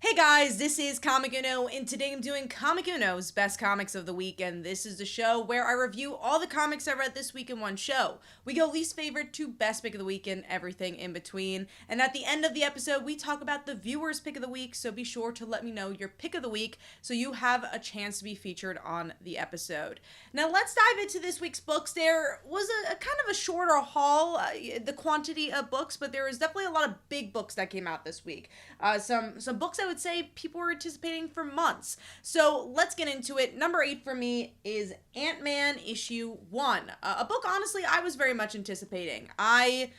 Hey guys, this is Comic Uno, and today I'm doing Comic Uno's Best Comics of the Week, and this is the show where I review all the comics I read this week in one show. We go least favorite to best pick of the week and everything in between, and at the end of the episode, we talk about the viewer's pick of the week, so be sure to let me know your pick of the week so you have a chance to be featured on the episode. Now let's dive into this week's books. There was a kind of a shorter haul, the quantity of books, but there was definitely a lot of big books that came out this week. Some books I would say people were anticipating for months. So let's get into it. Number 8 for me is Ant-Man issue 1. A book, honestly, I was very much anticipating. I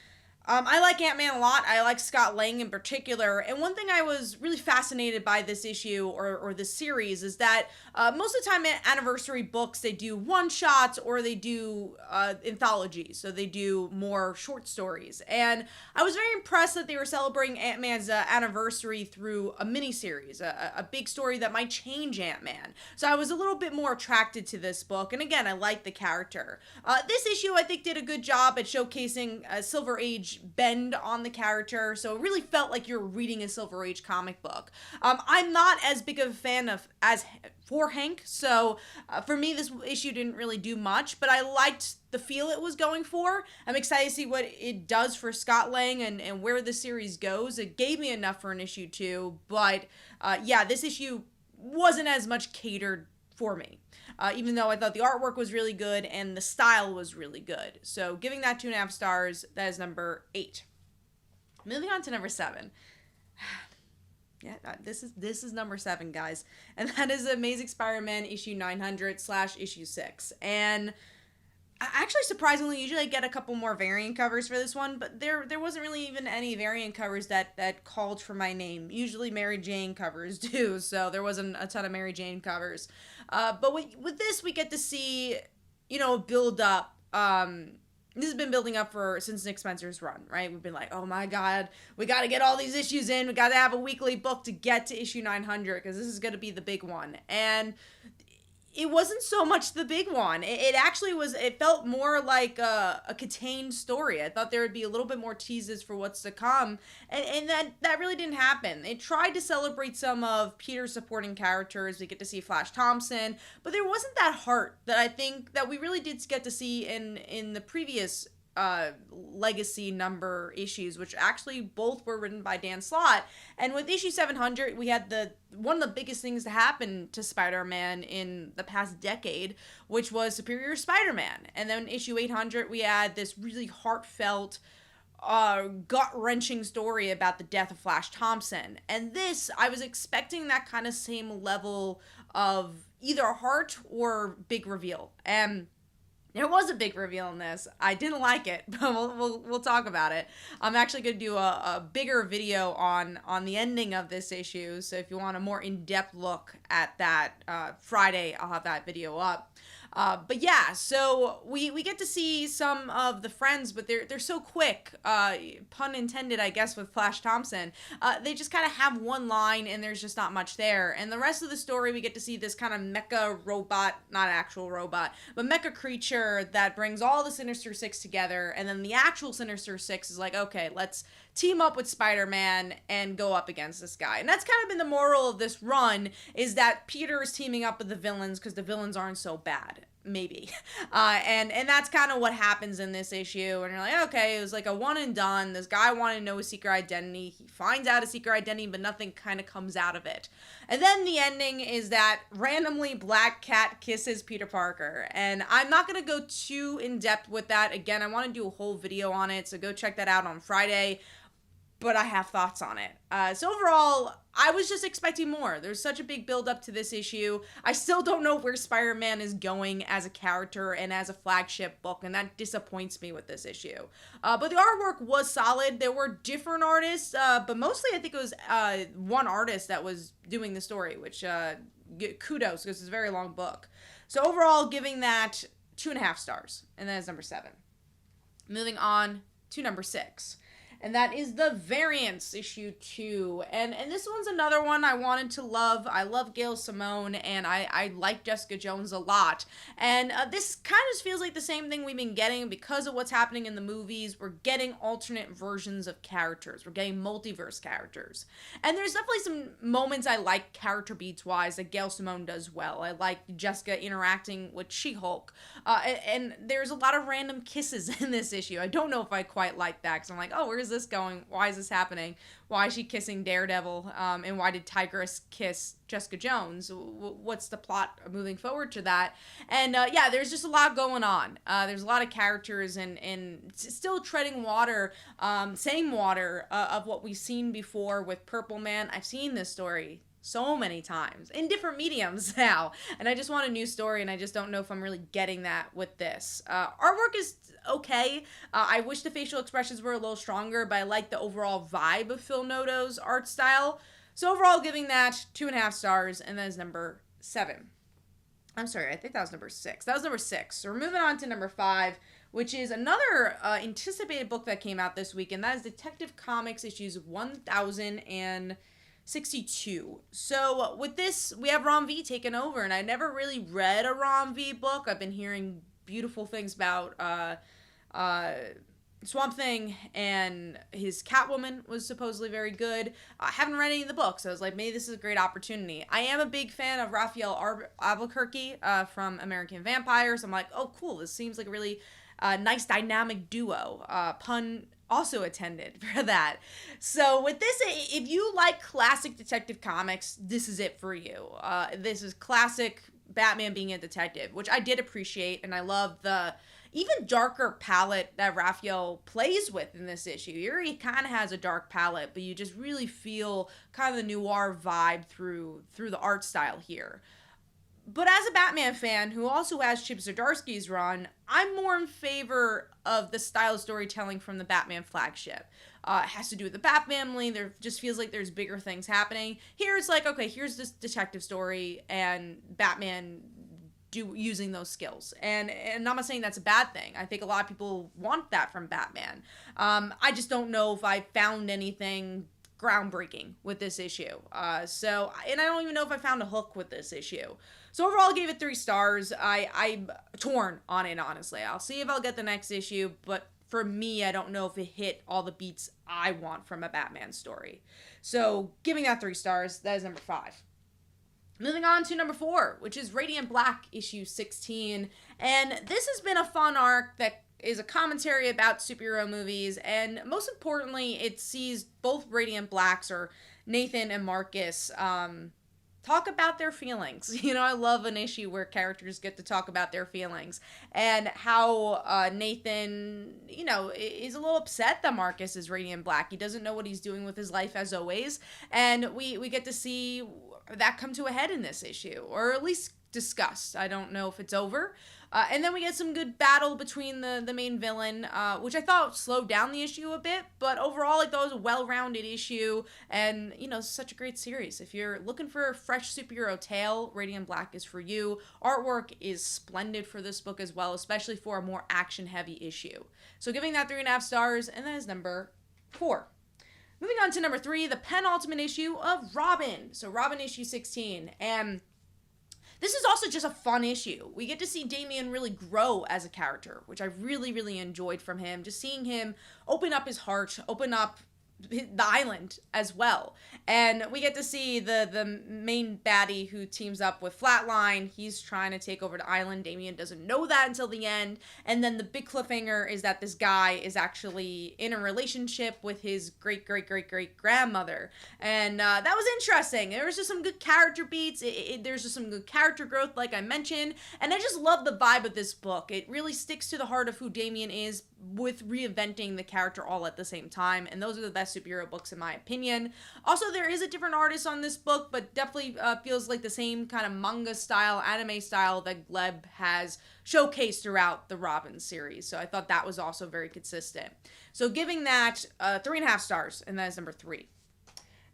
like Ant-Man a lot. I like Scott Lang in particular. And one thing I was really fascinated by this issue or this series is that most of the time anniversary books, they do one-shots or they do anthologies. So they do more short stories. And I was very impressed that they were celebrating Ant-Man's anniversary through a miniseries, a big story that might change Ant-Man. So I was a little bit more attracted to this book. And again, I like the character. This issue, I think, did a good job at showcasing Silver Age bend on the character, so it really felt like you're reading a Silver Age comic book. I'm not as big of a fan as for Hank, so for me this issue didn't really do much, but I liked the feel it was going for. I'm excited to see what it does for Scott Lang and where the series goes. It gave me enough for an issue 2, but yeah, this issue wasn't as much catered for me. Even though I thought the artwork was really good and the style was really good. So giving that 2.5 stars, that is number 8. Moving on to number 7. Yeah, this is number 7, guys. And that is Amazing Spider-Man issue 900 / issue 6. And actually, surprisingly, usually I get a couple more variant covers for this one, but there wasn't really even any variant covers that called for my name. Usually Mary Jane covers do, so there wasn't a ton of Mary Jane covers. But with this, we get to see, build up. This has been building up since Nick Spencer's run, right? We've been like, oh my god, we got to get all these issues in. We got to have a weekly book to get to issue 900 because this is going to be the big one. And it wasn't so much the big one. It actually was, it felt more like a contained story. I thought there would be a little bit more teases for what's to come. And that really didn't happen. It tried to celebrate some of Peter's supporting characters. We get to see Flash Thompson. But there wasn't that heart that I think that we really did get to see in the previous legacy number issues, which actually both were written by Dan Slott. And with issue 700, we had one of the biggest things to happen to Spider-Man in the past decade, which was Superior Spider-Man. And then issue 800, we had this really heartfelt, gut-wrenching story about the death of Flash Thompson. And this, I was expecting that kind of same level of either heart or big reveal. And there was a big reveal in this. I didn't like it, but we'll talk about it. I'm actually going to do a bigger video on the ending of this issue, so if you want a more in-depth look at that, Friday I'll have that video up. But yeah, so we get to see some of the friends, but they're so quick, pun intended, I guess, with Flash Thompson. They just kind of have one line and there's just not much there. And the rest of the story, we get to see this kind of mecha robot, not actual robot, but mecha creature that brings all the Sinister Six together. And then the actual Sinister Six is like, okay, let's team up with Spider-Man and go up against this guy. And that's kind of been the moral of this run, is that Peter is teaming up with the villains because the villains aren't so bad. Maybe. And that's kind of what happens in this issue. And you're like, okay, it was like a one and done. This guy wanted to know his secret identity. He finds out his secret identity, but nothing kind of comes out of it. And then the ending is that randomly Black Cat kisses Peter Parker. And I'm not going to go too in depth with that. Again, I want to do a whole video on it, so go check that out on Friday. But I have thoughts on it. So overall, I was just expecting more. There's such a big build up to this issue. I still don't know where Spider-Man is going as a character and as a flagship book, and that disappoints me with this issue. But the artwork was solid. There were different artists, but mostly I think it was one artist that was doing the story, which kudos, because it's a very long book. So overall, giving that 2.5 stars, and that is number 7. Moving on to number 6. and that is the Variance issue 2. And this one's another one I wanted to love. I love Gail Simone, and I like Jessica Jones a lot. And this kind of feels like the same thing we've been getting because of what's happening in the movies. We're getting alternate versions of characters. We're getting multiverse characters. And there's definitely some moments I like character beats wise that Gail Simone does well. I like Jessica interacting with She-Hulk. And there's a lot of random kisses in this issue. I don't know if I quite like that because I'm like, oh, where's this going? Why is this happening? Why is she kissing Daredevil? And why did Tigress kiss Jessica Jones? What's the plot moving forward to that? And yeah, there's just a lot going on. There's a lot of characters and still treading water, same water of what we've seen before with Purple Man. I've seen this story so many times in different mediums now, and I just want a new story, and I just don't know if I'm really getting that with this. Artwork is okay. I wish the facial expressions were a little stronger, but I like the overall vibe of Phil Noto's art style. So overall, giving that 2.5 stars, and that is number 7. I'm sorry, I think that was number 6. That was number 6. So we're moving on to number 5, which is another anticipated book that came out this week, and that is Detective Comics issues 1062. So with this, we have Ron V taking over, and I never really read a Ron V book. I've been hearing beautiful things about Swamp Thing, and his Catwoman was supposedly very good. I haven't read any of the books, so I was like, maybe this is a great opportunity. I am a big fan of Raphael Albuquerque from American Vampires. I'm like, oh, cool, this seems like a really nice dynamic duo. Pun also attended for that. So with this, if you like classic detective comics, this is it for you. This is classic Batman being a detective, which I did appreciate, and I love the even darker palette that Raphael plays with in this issue. He kind of has a dark palette, but you just really feel kind of the noir vibe through the art style here. But as a Batman fan who also has Chip Zdarsky's run, I'm more in favor of the style of storytelling from the Batman flagship. It has to do with the Bat family. There just feels like there's bigger things happening. Here it's like, okay, here's this detective story and Batman using those skills. And I'm not saying that's a bad thing. I think a lot of people want that from Batman. I just don't know if I found anything groundbreaking with this issue. And I don't even know if I found a hook with this issue. So overall, I gave it 3 stars. I'm torn on it, honestly. I'll see if I'll get the next issue, but for me, I don't know if it hit all the beats I want from a Batman story. So giving that 3 stars, that is number 5. Moving on to number 4, which is Radiant Black issue 16. And this has been a fun arc that is a commentary about superhero movies, and most importantly, it sees both Radiant Blacks, or Nathan and Marcus, talk about their feelings. You know, I love an issue where characters get to talk about their feelings, and how Nathan, you know, is a little upset that Marcus is Radiant Black. He doesn't know what he's doing with his life, as always, and we get to see that come to a head in this issue, or at least discussed. I don't know if it's over. And then we get some good battle between the main villain, which I thought slowed down the issue a bit, but overall I thought it was a well-rounded issue, and, you know, such a great series. If you're looking for a fresh superhero tale, Radiant Black is for you. Artwork is splendid for this book as well, especially for a more action-heavy issue. So giving that 3.5 stars, and that is number 4. Moving on to number 3, the penultimate issue of Robin. So Robin issue 16, and this is also just a fun issue. We get to see Damian really grow as a character, which I really, really enjoyed from him. Just seeing him open up his heart, open up the island as well. And we get to see the main baddie who teams up with Flatline. He's trying to take over the island. Damian doesn't know that until the end. And then the big cliffhanger is that this guy is actually in a relationship with his great-great-great-great-grandmother. And that was interesting. There was just some good character beats. There's just some good character growth, like I mentioned. And I just love the vibe of this book. It really sticks to the heart of who Damian is, with reinventing the character all at the same time, and those are the best superhero books in my opinion. Also, there is a different artist on this book, but definitely feels like the same kind of manga style, anime style that Gleb has showcased throughout the Robin series, so I thought that was also very consistent. So giving that 3.5 stars, and that is number 3.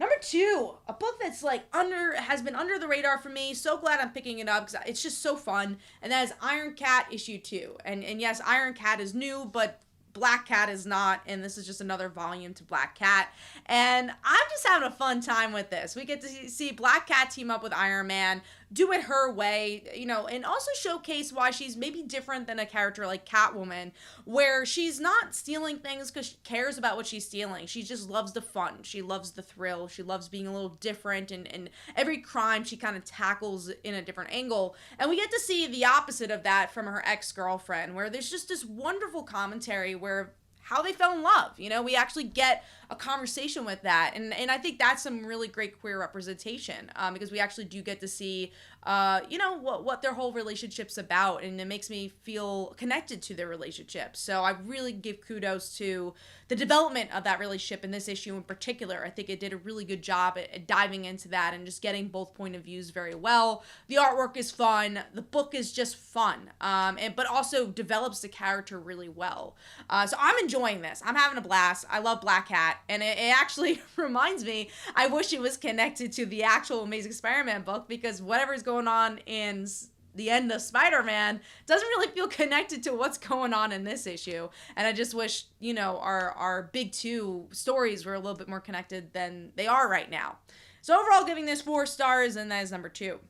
Number 2, a book that's like has been under the radar for me. So glad I'm picking it up because it's just so fun. And that is Iron Cat issue 2. And yes, Iron Cat is new, but Black Cat is not, and this is just another volume to Black Cat. And I'm just having a fun time with this. We get to see Black Cat team up with Iron Man, do it her way, you know, and also showcase why she's maybe different than a character like Catwoman, where she's not stealing things because she cares about what she's stealing. She just loves the fun. She loves the thrill. She loves being a little different, and every crime she kind of tackles in a different angle. And we get to see the opposite of that from her ex-girlfriend, where there's just this wonderful commentary where how they fell in love. You know, we actually get a conversation with that. And I think that's some really great queer representation, because we actually do get to see, you know, what their whole relationship's about. And it makes me feel connected to their relationship. So I really give kudos to the development of that relationship in this issue in particular. I think it did a really good job at diving into that and just getting both point of views very well. The artwork is fun. The book is just fun, but also develops the character really well. So I'm enjoying this. I'm having a blast. I love Black Cat. And it actually reminds me, I wish it was connected to the actual Amazing Spider-Man book, because whatever's going on in the end of SpiderMan doesn't really feel connected to what's going on in this issue. And I just wish, you know, our big two stories were a little bit more connected than they are right now. So overall, giving this 4 stars, and that is number 2.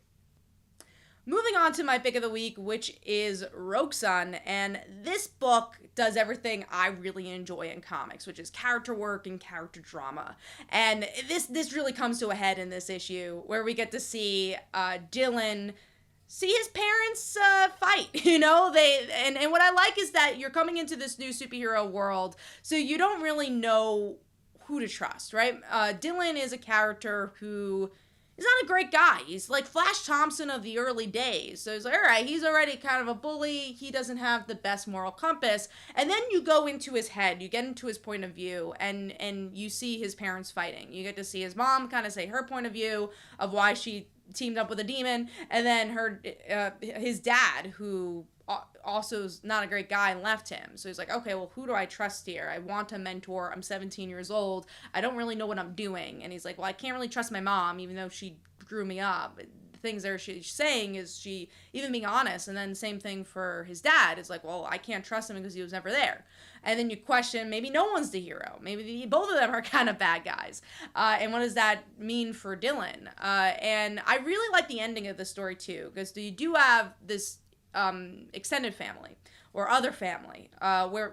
Moving on to my pick of the week, which is Rogue Sun, and this book does everything I really enjoy in comics, which is character work and character drama. And this really comes to a head in this issue, where we get to see Dylan see his parents fight. You know, and what I like is that you're coming into this new superhero world, so you don't really know who to trust, right? Dylan is a character who he's not a great guy. He's like Flash Thompson of the early days. So he's like, all right, he's already kind of a bully. He doesn't have the best moral compass. And then you go into his head, you get into his point of view, and you see his parents fighting. You get to see his mom kind of say her point of view of why she teamed up with a demon, and then his dad, who also is not a great guy and left him. So he's like, okay, well, who do I trust here? I want a mentor. I'm 17 years old. I don't really know what I'm doing. And he's like, well, I can't really trust my mom, even though she grew me up. The things that she's saying is she even being honest. And then same thing for his dad. It's like, well, I can't trust him because he was never there. And then you question, maybe no one's the hero. Maybe both of them are kind of bad guys. And what does that mean for Dylan? And I really like the ending of the story too, because you do have this extended family or other family, where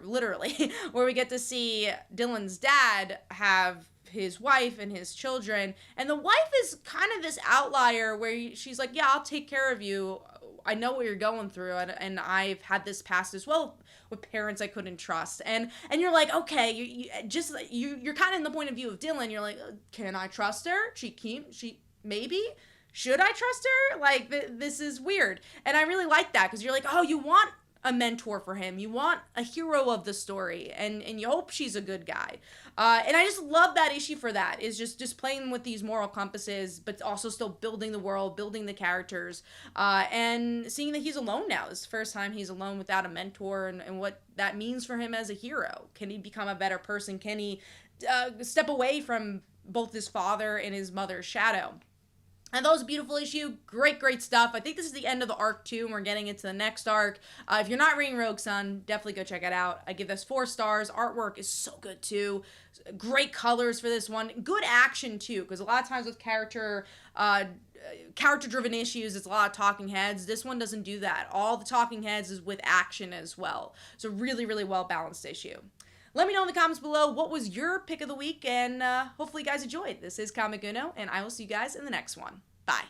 we get to see Dylan's dad have his wife and his children, and the wife is kind of this outlier where she's like, yeah, I'll take care of you. I know what you're going through, and I've had this past as well with parents I couldn't trust, and you're like, okay, you're kind of in the point of view of Dylan. You're like, can I trust her? She maybe. Should I trust her? Like, this is weird. And I really like that, because you're like, oh, you want a mentor for him. You want a hero of the story, and you hope she's a good guy. And I just love that issue for that, is just playing with these moral compasses, but also still building the world, building the characters, and seeing that he's alone now. It's the first time he's alone without a mentor, and what that means for him as a hero. Can he become a better person? Can he step away from both his father and his mother's shadow? And that was a beautiful issue. Great stuff. I think this is the end of the arc too, and we're getting into the next arc. If you're not reading Rogue Sun, definitely go check it out. I give this 4 stars. Artwork is so good too. Great colors for this one. Good action too, because a lot of times with character-driven issues, it's a lot of talking heads. This one doesn't do that. All the talking heads is with action as well. So really well-balanced issue. Let me know in the comments below what was your pick of the week, and hopefully you guys enjoyed. This is Comic Uno, and I will see you guys in the next one. Bye.